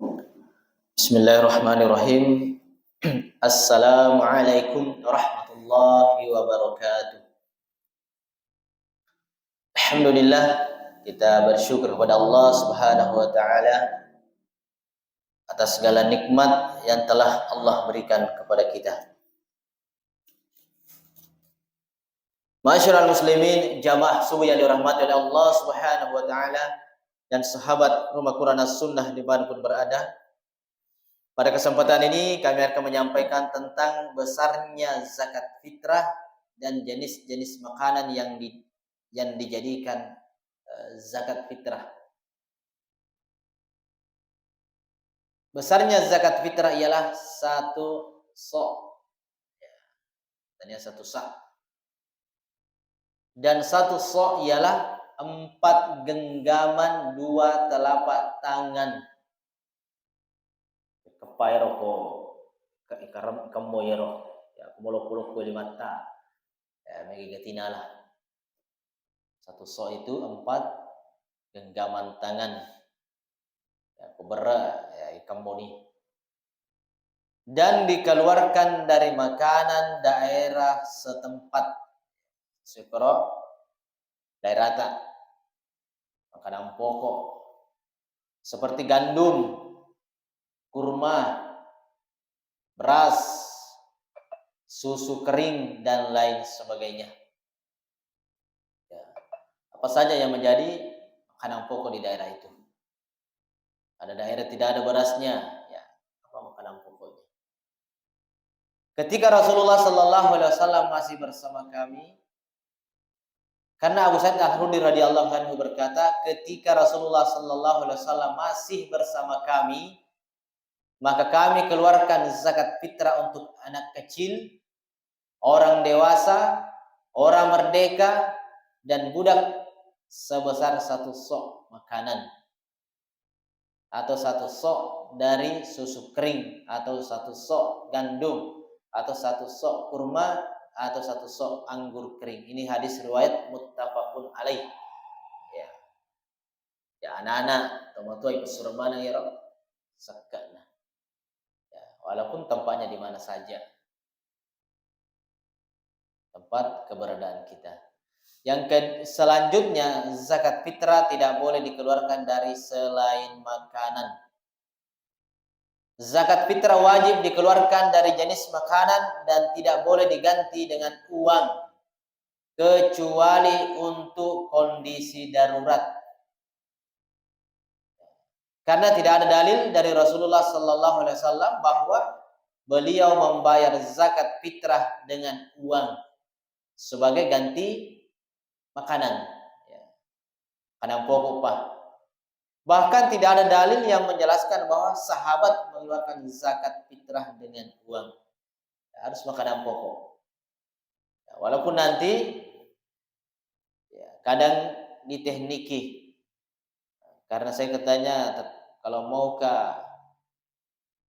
Bismillahirrahmanirrahim. Assalamualaikum warahmatullahi wabarakatuh. Alhamdulillah, kita bersyukur kepada Allah Subhanahu wa taala atas segala nikmat yang telah Allah berikan kepada kita. Ma'asyiral muslimin, jamaah subuh yang dirahmati oleh Allah Subhanahu wa taala dan sahabat rumah Quran As-Sunnah dimanapun berada. Pada kesempatan ini kami akan menyampaikan tentang besarnya zakat fitrah dan jenis-jenis makanan yang dijadikan zakat fitrah. Besarnya zakat fitrah ialah satu sok, satu sak, dan satu sok ialah 4 genggaman 2 telapak tangan. Kepairo ko ikaram kamoyero ya kumulok-kulok ko limata ya magigatinalah. Satu sok itu 4 genggaman tangan ya kubera ya ikamoni, dan dikeluarkan dari makanan daerah setempat sepero daerah tak makanan pokok seperti gandum, kurma, beras, susu kering, dan lain sebagainya. Ya. Apa saja yang menjadi makanan pokok di daerah itu. Ada daerah tidak ada berasnya, ya apa makanan pokoknya. Ketika Rasulullah Sallallahu Alaihi Wasallam masih bersama kami, karena Abu Sa'id Al-Khudri radhiyallahu anhu berkata, ketika Rasulullah Sallallahu Alaihi Wasallam masih bersama kami, maka kami keluarkan zakat fitrah untuk anak kecil, orang dewasa, orang merdeka, dan budak sebesar satu sok makanan, atau satu sok dari susu kering, atau satu sok gandum, atau satu sok kurma, atau satu sok anggur kering. Ini hadis riwayat muttafaqun alaih. Ya anak-anak, tomato ipasurmana ya Rob, sakana. Walaupun tempatnya di mana saja, tempat keberadaan kita. Yang selanjutnya, zakat fitrah tidak boleh dikeluarkan dari selain makanan. Zakat fitrah wajib dikeluarkan dari jenis makanan dan tidak boleh diganti dengan uang kecuali untuk kondisi darurat. Karena tidak ada dalil dari Rasulullah Sallallahu Alaihi Wasallam bahwa beliau membayar zakat fitrah dengan uang sebagai ganti makanan, makanan pokok pak. Bahkan tidak ada dalil yang menjelaskan bahwa sahabat mengeluarkan zakat fitrah dengan uang, harus makanan pokok. Walaupun nanti kadang ditekniki. Karena saya katanya kalau mau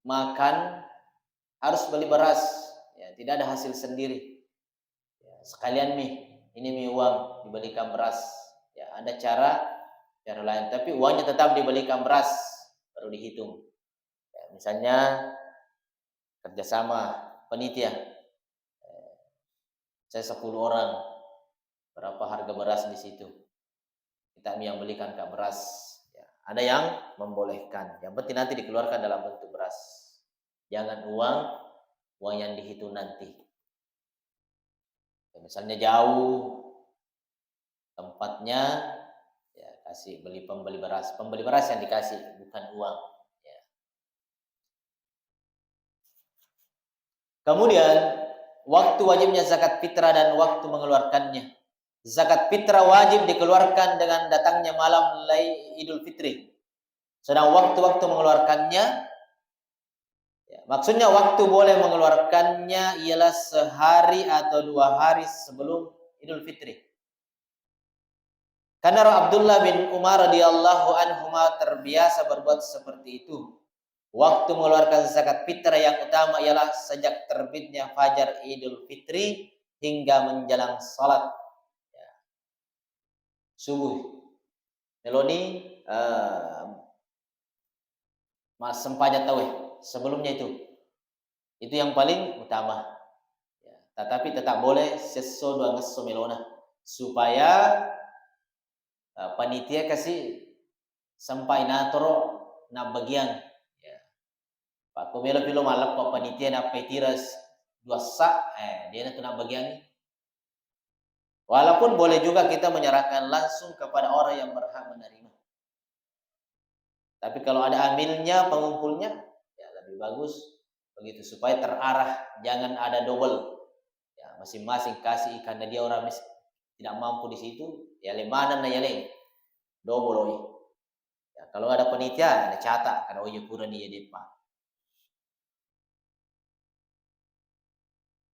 makan harus beli beras, ya, tidak ada hasil sendiri. Ya, sekalian ini mie uang dibelikan beras. Ya, ada cara lain, tapi uangnya tetap dibelikan beras baru dihitung. Ya, misalnya kerjasama panitia, saya 10 orang, berapa harga beras di situ? Kita yang belikan ke beras. Ada yang membolehkan. Yang penting nanti dikeluarkan dalam bentuk beras. Jangan uang yang dihitung nanti. Ya, misalnya jauh tempatnya, ya kasih pembeli beras yang dikasih, bukan uang. Ya. Kemudian waktu wajibnya zakat fitrah dan waktu mengeluarkannya. Zakat fitrah wajib dikeluarkan dengan datangnya malam Idul Fitri. Sedang waktu-waktu mengeluarkannya, maksudnya waktu boleh mengeluarkannya ialah sehari atau 2 hari sebelum Idul Fitri. Karena Abdullah bin Umar radhiyallahu anhuma terbiasa berbuat seperti itu. Waktu mengeluarkan zakat fitrah yang utama ialah sejak terbitnya fajar Idul Fitri hingga menjelang salat subuh. Meloni mas sempaja tahu sebelumnya itu yang paling utama ya. Tetapi tetap boleh sesso dua ngesso melona supaya panitia kasih sampai natoro na bagian ya. Pak kumelo pilo malap pa panitia na petiras dua sa dia na na bagian. Walaupun boleh juga kita menyerahkan langsung kepada orang yang berhak menerima. Tapi kalau ada amilnya, pengumpulnya, ya lebih bagus begitu supaya terarah, jangan ada double. Ya, masing-masing kasih karena dia orang tidak mampu di situ, ya lemanan na yaleng. Double oi. Ya, kalau ada penitia, ada catat karena oi kurang dia depan.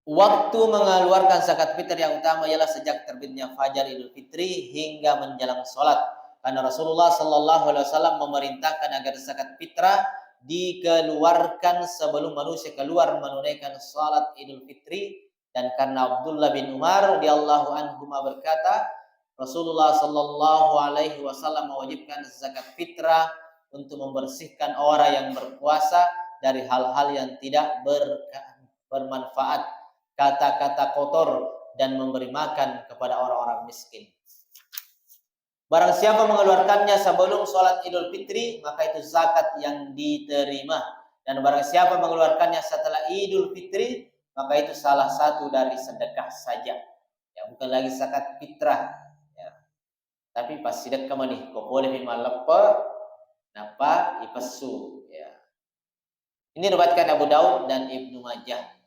Waktu mengeluarkan zakat fitrah yang utama ialah sejak terbitnya fajar Idul Fitri hingga menjelang sholat. Karena Rasulullah Sallallahu Alaihi Wasallam memerintahkan agar zakat fitrah dikeluarkan sebelum manusia keluar menunaikan sholat Idul Fitri. Dan karena Abdullah bin Umar radhiyallahu anhu berkata, Rasulullah Sallallahu Alaihi Wasallam mewajibkan zakat fitrah untuk membersihkan orang yang berpuasa dari hal-hal yang tidak bermanfaat, kata-kata kotor, dan memberi makan kepada orang-orang miskin. Barang siapa mengeluarkannya sebelum sholat Idul Fitri, maka itu zakat yang diterima. Dan barang siapa mengeluarkannya setelah Idul Fitri, maka itu salah satu dari sedekah saja. Ya, bukan lagi zakat fitrah. Ya. Tapi pas sedekah manih, kau boleh malepa, napa ipasu. Ya. Ini diriwayatkan Abu Daud dan Ibnu Majah.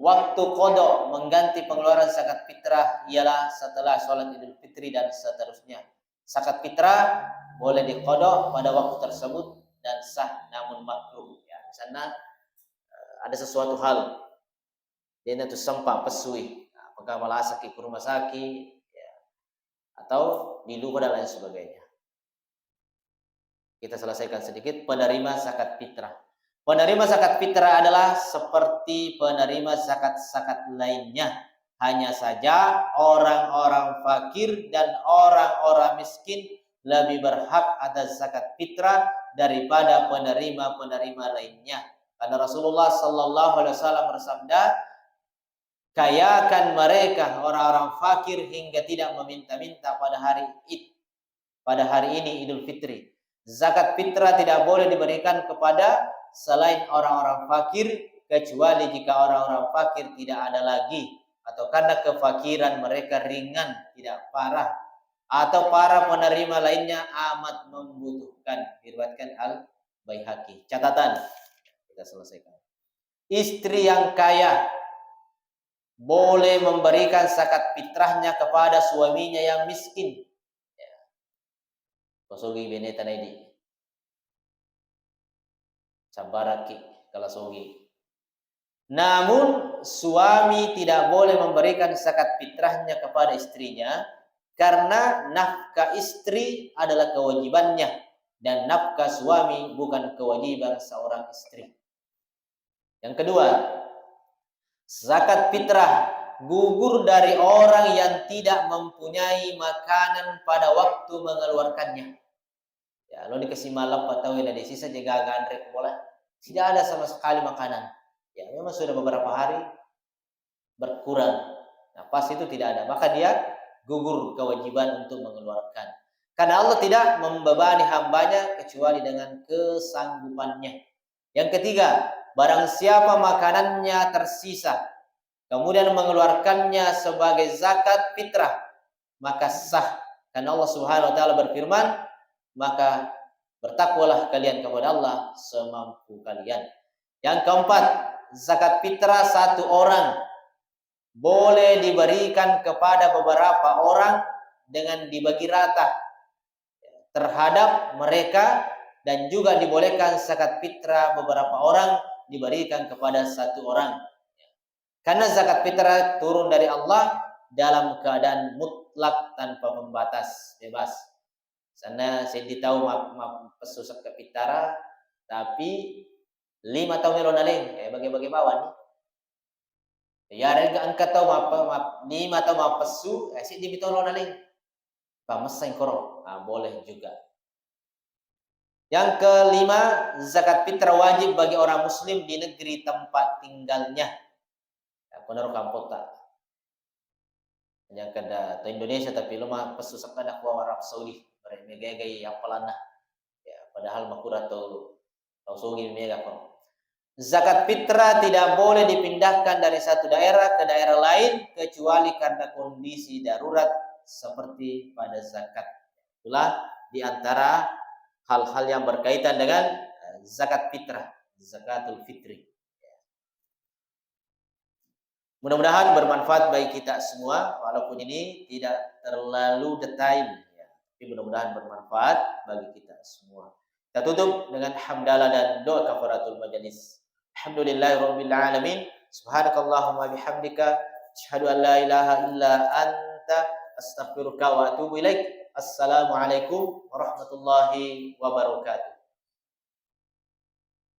Waktu kodok mengganti pengeluaran zakat fitrah ialah setelah sholat Idul Fitri dan seterusnya. Zakat fitrah boleh dikodok pada waktu tersebut dan sah namun makruh. Ya, di sana ada sesuatu hal dia itu sempat pesui, apakah malah sakit ke rumah sakit, ya, atau di lupa dan lain sebagainya. Kita selesaikan sedikit penerima zakat fitrah. Penerima zakat fitrah adalah seperti penerima zakat-zakat lainnya. Hanya saja orang-orang fakir dan orang-orang miskin lebih berhak atas zakat fitrah daripada penerima-penerima lainnya. Karena Rasulullah Sallallahu Alaihi Wasallam bersabda, kayakan mereka orang-orang fakir hingga tidak meminta-minta pada hari Id, pada hari ini Idul Fitri. Zakat fitrah tidak boleh diberikan kepada selain orang-orang fakir, kecuali jika orang-orang fakir tidak ada lagi, atau karena kefakiran mereka ringan, tidak parah, atau para penerima lainnya amat membutuhkan. Diriwayatkan Al-Baihaqi. Catatan, kita selesaikan. Istri yang kaya boleh memberikan zakat fitrahnya kepada suaminya yang miskin. Kosogi beneta naidi. Sabaraki kalasogi. Namun suami tidak boleh memberikan zakat fitrahnya kepada istrinya karena nafkah istri adalah kewajibannya dan nafkah suami bukan kewajiban seorang istri. Yang kedua, zakat fitrah gugur dari orang yang tidak mempunyai makanan pada waktu mengeluarkannya. Ya, lo dikasih malap atau yang ada sisa jaga gandrek bola, tidak ada sama sekali makanan. Ya, memang sudah beberapa hari berkurang. Nah, pas itu tidak ada, maka dia gugur kewajiban untuk mengeluarkan. Karena Allah tidak membebani hambanya kecuali dengan kesanggupannya. Yang ketiga, barang siapa makanannya tersisa, kemudian mengeluarkannya sebagai zakat fitrah, maka sah. Karena Allah Subhanahu wa taala berfirman, maka bertakwalah kalian kepada Allah semampu kalian. Yang keempat, zakat fitrah satu orang boleh diberikan kepada beberapa orang dengan dibagi rata terhadap mereka, dan juga dibolehkan zakat fitrah beberapa orang diberikan kepada satu orang. Karena zakat fitrah turun dari Allah dalam keadaan mutlak tanpa pembatas, bebas. Sana saya tahu pesu zakat fitrah, tapi 5 tahun yang lalu bagi-bagi bawan. Ya rega angkat tahu 5 tahun pesu, si di tahun lalu. Pamasang koro, boleh juga. Yang kelima, zakat fitrah wajib bagi orang muslim di negeri tempat tinggalnya. Ya, benar kampung tak. Yang kada atau Indonesia tapi lumah pesusak kada ku Arab Saudi. Mereka gay yang pelana. Ya, padahal makura atau sungi mega kok. Zakat fitrah tidak boleh dipindahkan dari satu daerah ke daerah lain kecuali karena kondisi darurat seperti pada zakat. Itulah di antara hal-hal yang berkaitan dengan zakat fitrah, zakatul fitri. Mudah-mudahan bermanfaat bagi kita semua, walaupun ini tidak terlalu detail, ya. Tapi mudah-mudahan bermanfaat bagi kita semua. Kita tutup dengan hamdalah dan doa kafaratul majelis. Alhamdulillahirabbil alamin. Subhanakallahumma bihamdika asyhadu an la ilaha illa anta astaghfiruka wa atubu ilaik. Assalamualaikum warahmatullahi wabarakatuh.